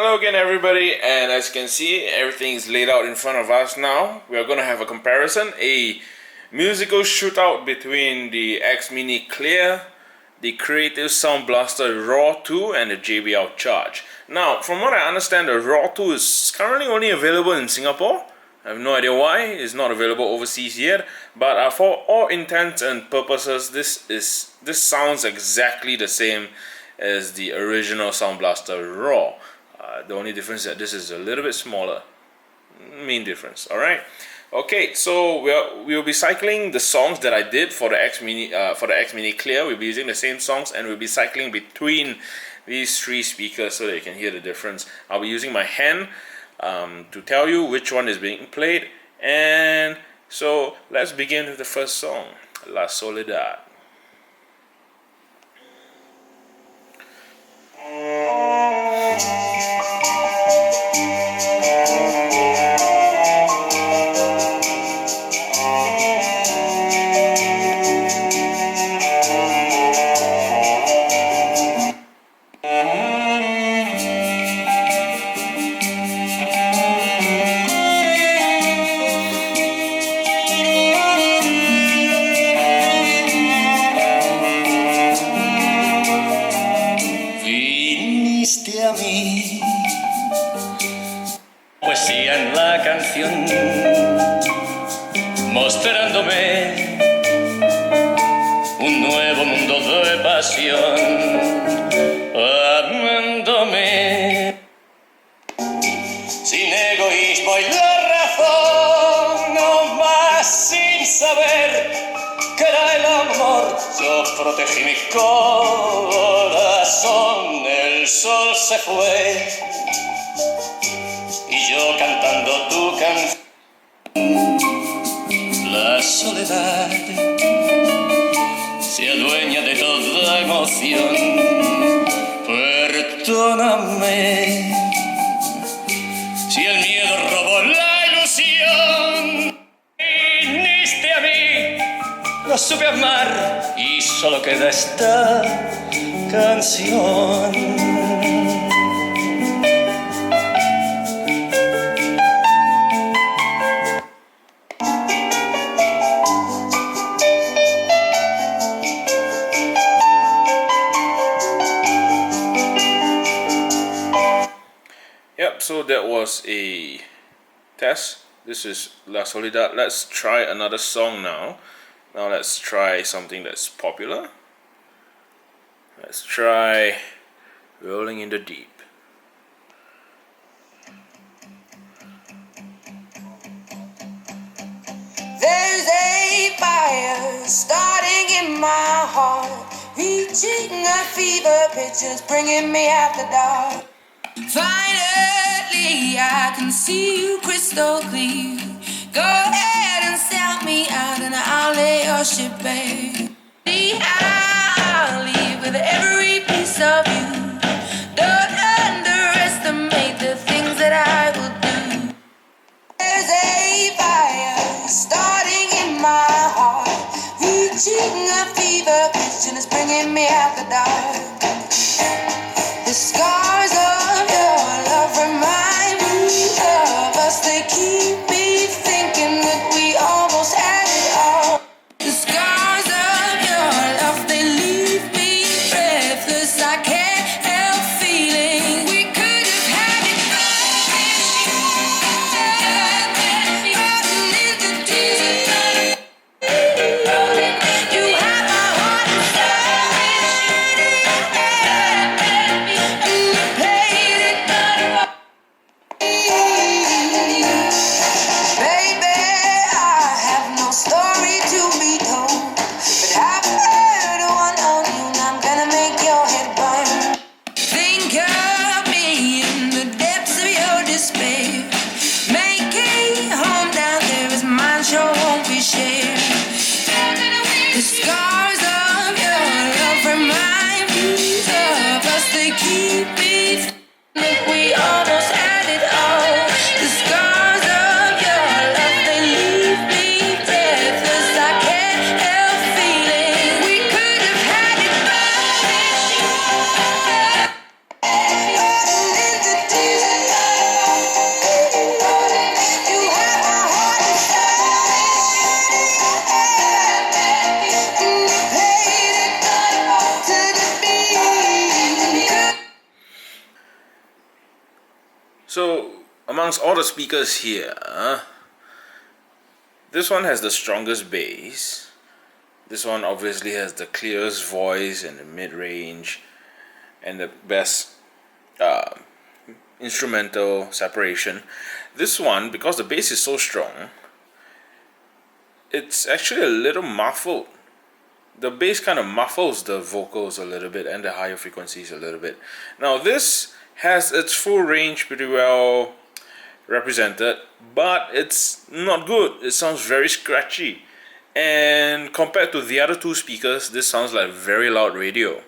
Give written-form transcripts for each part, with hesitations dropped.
Hello again everybody, and as you can see, everything is laid out in front of us now. We are going to have a comparison, a musical shootout between the X Mini Clear, the Creative Soundblaster Raw 2 and the JBL Charge. Now, from what I understand, the Raw 2 is currently only available in Singapore. I have no idea why it's not available overseas yet, but for all intents and purposes, this sounds exactly the same as the original Soundblaster Raw. The only difference is that this is a little bit smaller. Main difference. All right. Okay, so we'll be cycling the songs that I did for the X Mini Clear. We'll be using the same songs, and we'll be cycling between these three speakers so that you can hear the difference. I'll be using my hand to tell you which one is being played. And so let's begin with the first song, La Soledad. A mí, poesía en la canción, mostrándome un nuevo mundo de pasión, amándome sin egoísmo y la razón, no más sin saber que era el amor. Yo protegí mi corazón, el sol se fue y yo cantando tu canción. La soledad se adueña de toda emoción. Perdóname si el miedo robó la ilusión. Viniste a mí, no supe amar y solo queda esta canción. Yep, so that was a test. This is La Soledad. Let's try another song now. Now let's try something that's popular. Let's try Rolling in the Deep. There's a fire starting in my heart, reaching a fever pitch, just bringing me out the dark. Finally, I can see you crystal clear. Go ahead and sell me out, and I'll lay your ship bare. See, I'll leave with every piece of you. Don't underestimate the things that I will do. There's a fire starting in my heart, reaching a fever pitch, and it's bringing me out the dark. The scars of your love remind me of us. They keep me thinking that we almost had it all. The scars of your love, they leave me breathless. I can't help feeling we could have had it all. Rolling in the deep. You have my heart and soul. So amongst all the speakers here, this one has the strongest bass. This one obviously has the clearest voice and the mid-range and the best instrumental separation. This one, because the bass is so strong, it's actually a little muffled. The bass kind of muffles the vocals a little bit and the higher frequencies a little bit. Now this has its full range pretty well represented, but it's not good. It sounds very scratchy, and compared to the other two speakers, this sounds like very loud radio,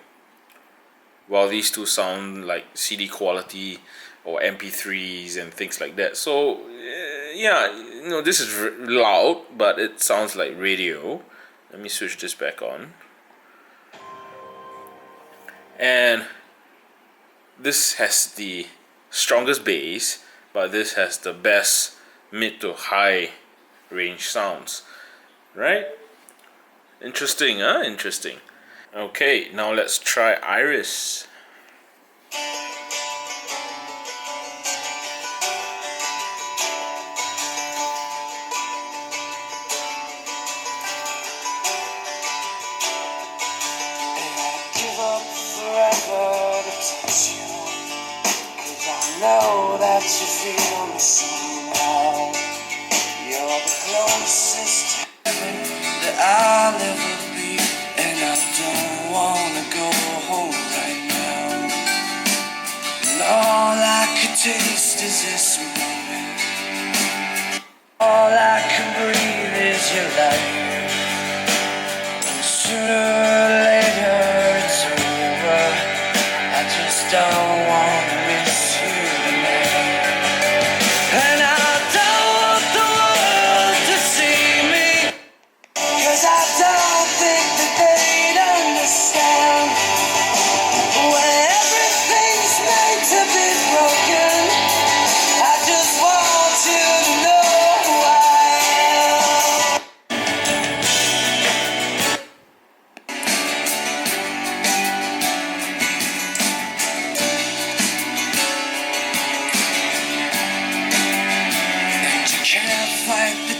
while these two sound like CD quality or MP3s and things like that. So yeah, this is loud, but it sounds like radio. Let me switch this back on. And this has the strongest bass, but this has the best mid to high range sounds, right? Interesting, huh? Interesting. Okay, now let's try Iris. Know that you feel me somehow. You're the closest to heaven that I'll ever be, and I don't wanna go home right now. And all I could taste is this moment. All I can breathe is your light. And sooner or later it's over. I just don't wanna miss you.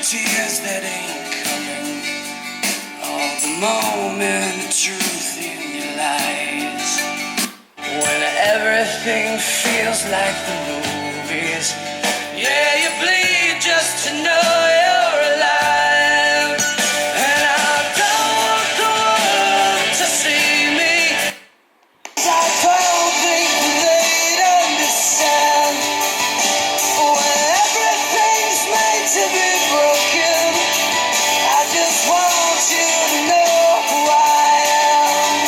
Tears that ain't coming, all the moment of truth in your lies. When everything feels like the movies, yeah, you bleed just to know you're alive. And I don't want the world to see me. I don't think they'd understand. When everything's made to be broken, I just want you to know who I am.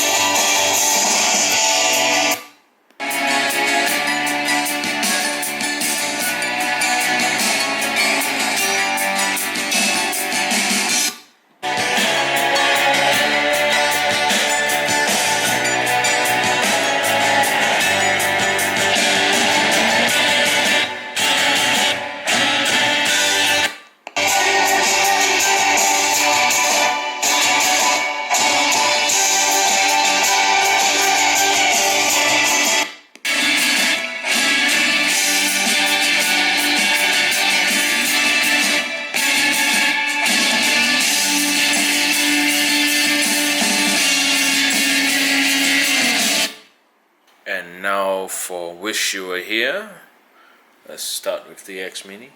And now for Wish You Were Here. Let's start with the X Mini.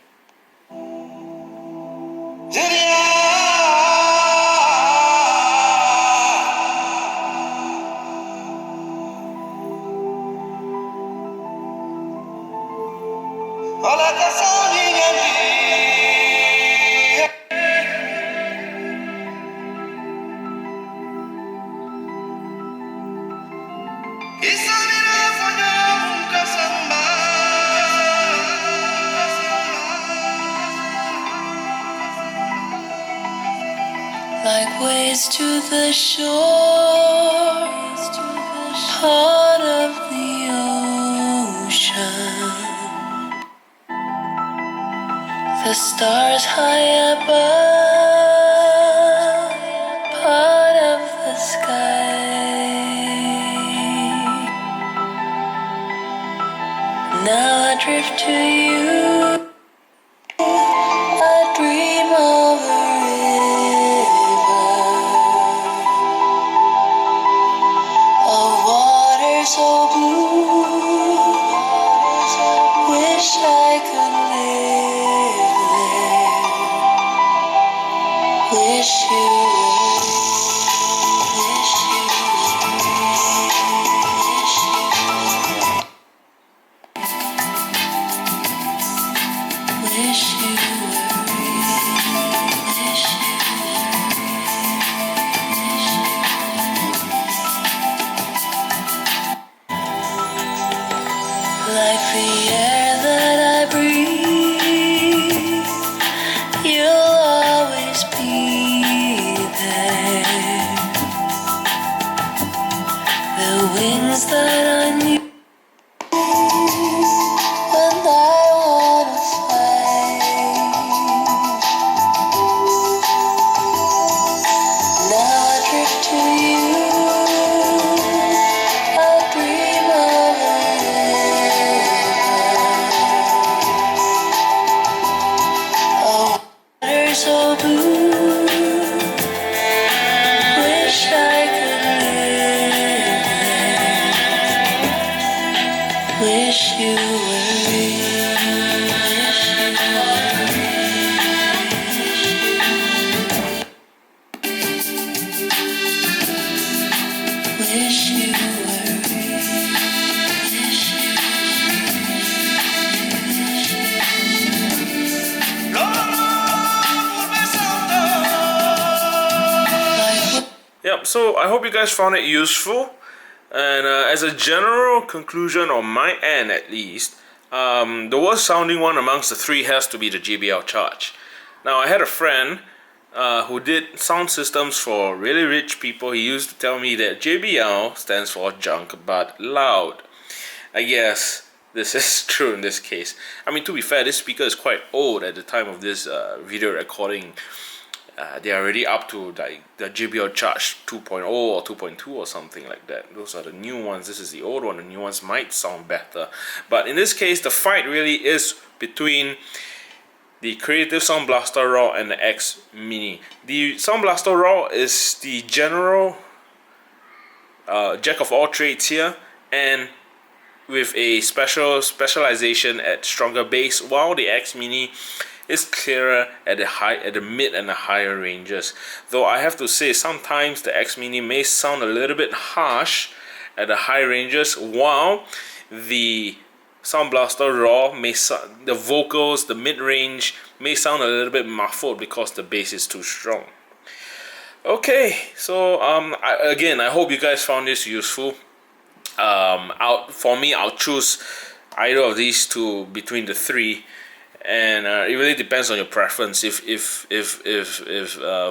Like waves to the shore, part of the ocean. The stars high above, part of the sky. Now I drift to you. I dream of a river of water so blue. Wish I could live there. Wish you were. Wish you were. Wish you like the air that I breathe, you'll always be there. The wings that I knew when I wanna fly. Now I drift to you. I dream of a water so blue. Wish I could live there. Wish you were real. Wish you were real. Wish you were Yep, so I hope you guys found it useful. And as a general conclusion, on my end at least, the worst sounding one amongst the three has to be the JBL Charge. Now, I had a friend who did sound systems for really rich people. He used to tell me that JBL stands for junk but loud. I guess this is true in this case. I mean, to be fair, this speaker is quite old at the time of this video recording. They are already up to like the JBL Charge 2.0 or 2.2 or something like that. Those are the new ones. This is the old one. The new ones might sound better. But in this case, the fight really is between the Creative Soundblaster Raw and the X Mini. The Soundblaster Raw is the general jack of all trades here, and with a specialization at stronger bass, while the X Mini is clearer at the mid and the higher ranges. Though I have to say, sometimes the X Mini may sound a little bit harsh at the high ranges, while the Soundblaster Raw the vocals, the mid-range may sound a little bit muffled because the bass is too strong. Okay, so again, I hope you guys found this useful. For me, I'll choose either of these two between the three, and it really depends on your preference. If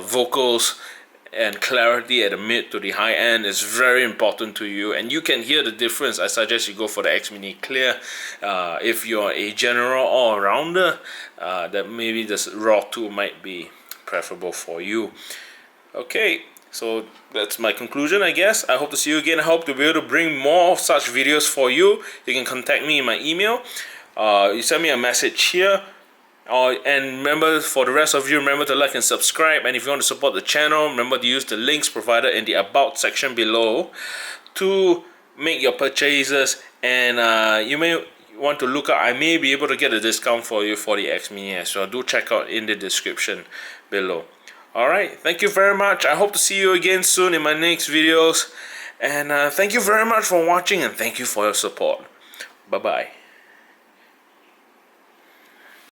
vocals and clarity at the mid to the high end is very important to you, and you can hear the difference, I suggest you go for the X Mini Clear. If you're a general all-rounder, that maybe this Raw 2 might be preferable for you. Okay, so that's my conclusion, I guess. I hope to see you again. I hope to be able to bring more of such videos for you. You can contact me in my email. You send me a message here. And remember, for the rest of you, remember to like and subscribe. And if you want to support the channel, remember to use the links provided in the About section below to make your purchases. And you may want to look up, I may be able to get a discount for you for the X Mini as well. Do check out in the description below. Alright, thank you very much. I hope to see you again soon in my next videos. And thank you very much for watching, and thank you for your support. Bye-bye.